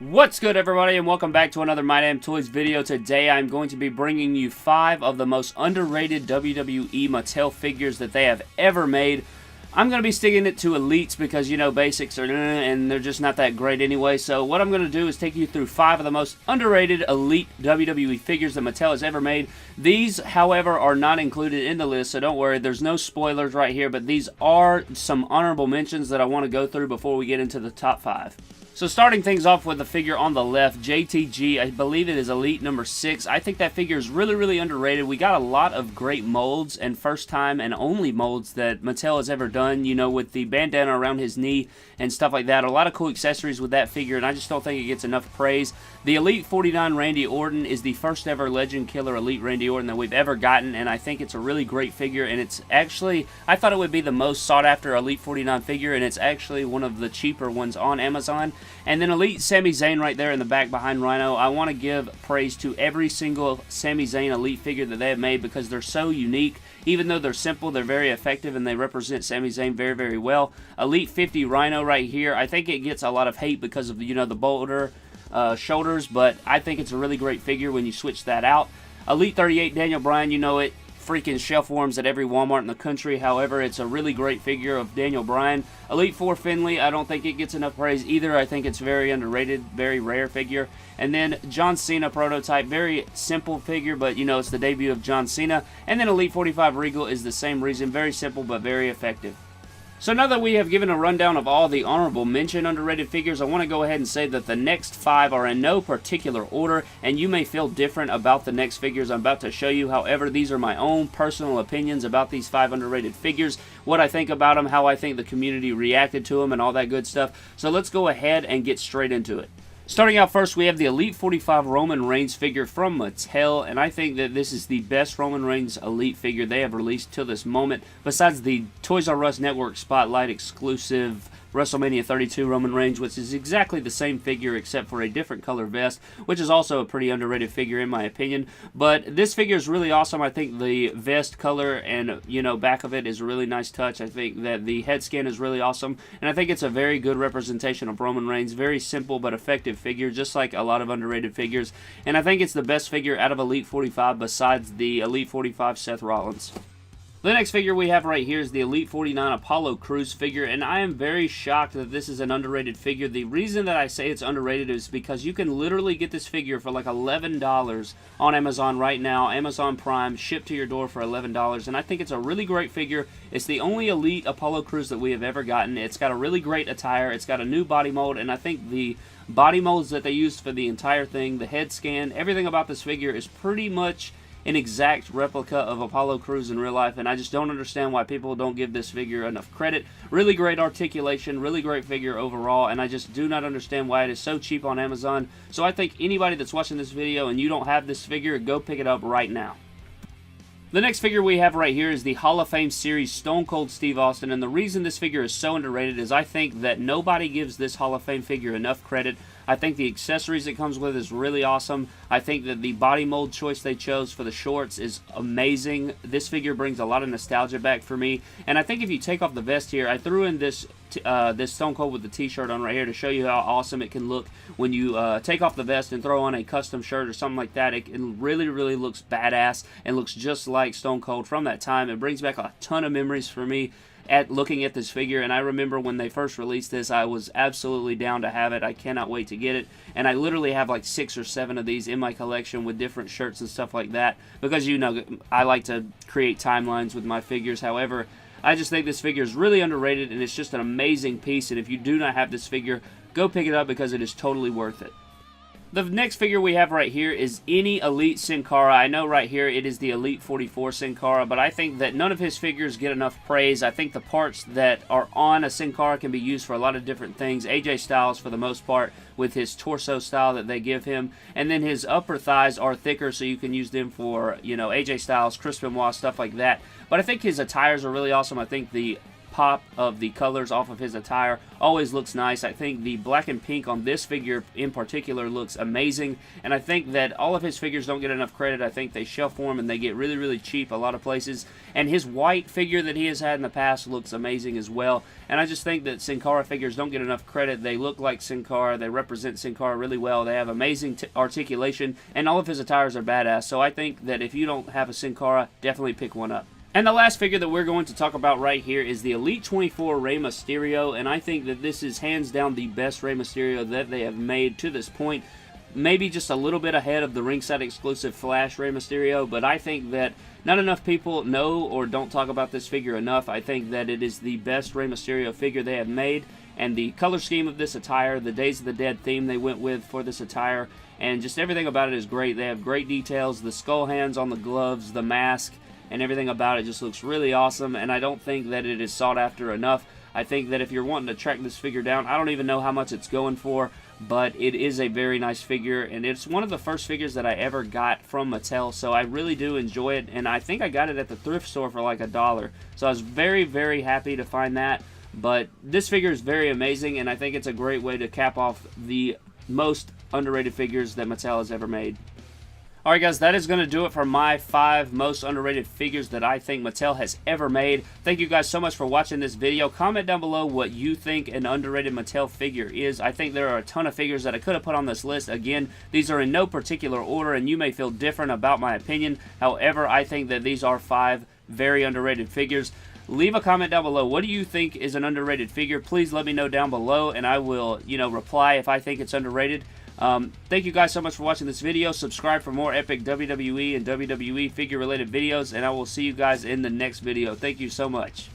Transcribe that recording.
What's good, everybody, and welcome back to another My Damn Toys video. Today I'm going to be bringing you 5 of the most underrated WWE Mattel figures that they have ever made. I'm going to be sticking it to elites because, you know, basics are and they're just not that great anyway. So what I'm going to do is take you through 5 of the most underrated elite WWE figures that Mattel has ever made. These, however, are not included in the list, so don't worry. There's no spoilers right here, but these are some honorable mentions that I want to go through before we get into the top 5. So starting things off with the figure on the left, JTG, I believe it is Elite number 6. I think that figure is really underrated. We got a lot of great molds and first time and only molds that Mattel has ever done, you know, with the bandana around his knee and stuff like that. A lot of cool accessories with that figure, and I just don't think it gets enough praise. The Elite 49 Randy Orton is the first ever Legend Killer Elite Randy Orton that we've ever gotten, and I think it's a really great figure, and it's actually, I thought it would be the most sought after Elite 49 figure, and it's actually one of the cheaper ones on Amazon. And then Elite Sami Zayn right there in the back behind Rhino. I want to give praise to every single Sami Zayn Elite figure that they have made because they're so unique. Even though they're simple, they're very effective and they represent Sami Zayn very well. Elite 50 Rhino right here. I think it gets a lot of hate because of, you know, the bolder shoulders, but I think it's a really great figure when you switch that out. Elite 38 Daniel Bryan, you know it. Freaking shelf warms at every Walmart in the country. However, it's a really great figure of Daniel Bryan. Elite 4 Finley, I don't think it gets enough praise either. I think it's very underrated, very rare figure. And then John Cena prototype, very simple figure, but you know, it's the debut of John Cena. And then Elite 45 Regal is the same reason, very simple but very effective. So now that we have given a rundown of all the honorable mention underrated figures, I want to go ahead and say that the next 5 are in no particular order, and you may feel different about the next figures I'm about to show you. However, these are my own personal opinions about these 5 underrated figures, what I think about them, how I think the community reacted to them, and all that good stuff. So let's go ahead and get straight into it. Starting out first, we have the Elite 45 Roman Reigns figure from Mattel, and I think that this is the best Roman Reigns Elite figure they have released till this moment, besides the Toys R Us Network Spotlight exclusive WrestleMania 32 Roman Reigns, which is exactly the same figure except for a different color vest, which is also a pretty underrated figure in my opinion. But this figure is really awesome. I think the vest color and, you know, back of it is a really nice touch. I think that the head scan is really awesome, and I think it's a very good representation of Roman Reigns. Very simple but effective figure, just like a lot of underrated figures. And I think it's the best figure out of Elite 45 besides the Elite 45 Seth Rollins. The next figure we have right here is the Elite 49 Apollo Crews figure, and I am very shocked that this is an underrated figure. The reason that I say it's underrated is because you can literally get this figure for like $11 on Amazon right now, Amazon Prime, shipped to your door for $11, and I think it's a really great figure. It's the only Elite Apollo Crews that we have ever gotten. It's got a really great attire, it's got a new body mold, and I think the body molds that they used for the entire thing, the head scan, everything about this figure is pretty much an exact replica of Apollo Crews in real life, and I just don't understand why people don't give this figure enough credit. Really great articulation, really great figure overall, and I just do not understand why it is so cheap on Amazon. So I think anybody that's watching this video and you don't have this figure, go pick it up right now. The next figure we have right here is the Hall of Fame Series Stone Cold Steve Austin, and the reason this figure is so underrated is I think that nobody gives this Hall of Fame figure enough credit. I think the accessories it comes with is really awesome. I think that the body mold choice they chose for the shorts is amazing. This figure brings a lot of nostalgia back for me, and I think if you take off the vest here, I threw in this Stone Cold with the t-shirt on right here to show you how awesome it can look when you take off the vest and throw on a custom shirt or something like that. It really looks badass and looks just like Stone Cold from that time. It brings back a ton of memories for me at looking at this figure, and I remember when they first released this, I was absolutely down to have it. I cannot wait to get it, and I literally have like 6 or 7 of these in my collection with different shirts and stuff like that, because, you know, I like to create timelines with my figures. However, I just think this figure is really underrated, and it's just an amazing piece, and if you do not have this figure, go pick it up because it is totally worth it. The next figure we have right here is any Elite Sin Cara. I know right here it is the Elite 44 Sin Cara, but I think that none of his figures get enough praise. I think the parts that are on a Sin Cara can be used for a lot of different things. AJ Styles, for the most part, with his torso style that they give him, and then his upper thighs are thicker, so you can use them for, you know, AJ Styles, Chris Benoit, stuff like that. But I think his attires are really awesome. I think the pop of the colors off of his attire always looks nice. I think the black and pink on this figure in particular looks amazing, and I think that all of his figures don't get enough credit. I think they shelf form and they get really, really cheap a lot of places, and his white figure that he has had in the past looks amazing as well, and I just think that Sin Cara figures don't get enough credit. They look like Sin Cara, they represent Sin Cara really well, they have amazing articulation, and all of his attires are badass, so I think that if you don't have a Sin Cara, definitely pick one up. And the last figure that we're going to talk about right here is the Elite 24 Rey Mysterio, and I think that this is hands down the best Rey Mysterio that they have made to this point. Maybe just a little bit ahead of the ringside exclusive Flash Rey Mysterio, but I think that not enough people know or don't talk about this figure enough. I think that it is the best Rey Mysterio figure they have made, and the color scheme of this attire, the Days of the Dead theme they went with for this attire, and just everything about it is great. They have great details, the skull hands on the gloves, the mask, and everything about it just looks really awesome, and I don't think that it is sought after enough. I think that if you're wanting to track this figure down, I don't even know how much it's going for, but it is a very nice figure, and it's one of the first figures that I ever got from Mattel, so I really do enjoy it, and I think I got it at the thrift store for like $1, so I was very, very happy to find that. But this figure is very amazing, and I think it's a great way to cap off the most underrated figures that Mattel has ever made. Alright guys, that is going to do it for my 5 most underrated figures that I think Mattel has ever made. Thank you guys so much for watching this video. Comment down below what you think an underrated Mattel figure is. I think there are a ton of figures that I could have put on this list. Again, these are in no particular order, and you may feel different about my opinion. However, I think that these are 5 very underrated figures. Leave a comment down below. What do you think is an underrated figure? Please let me know down below, and I will, reply if I think it's underrated. Thank you guys so much for watching this video. Subscribe for more epic WWE and WWE figure related videos, and I will see you guys in the next video. Thank you so much.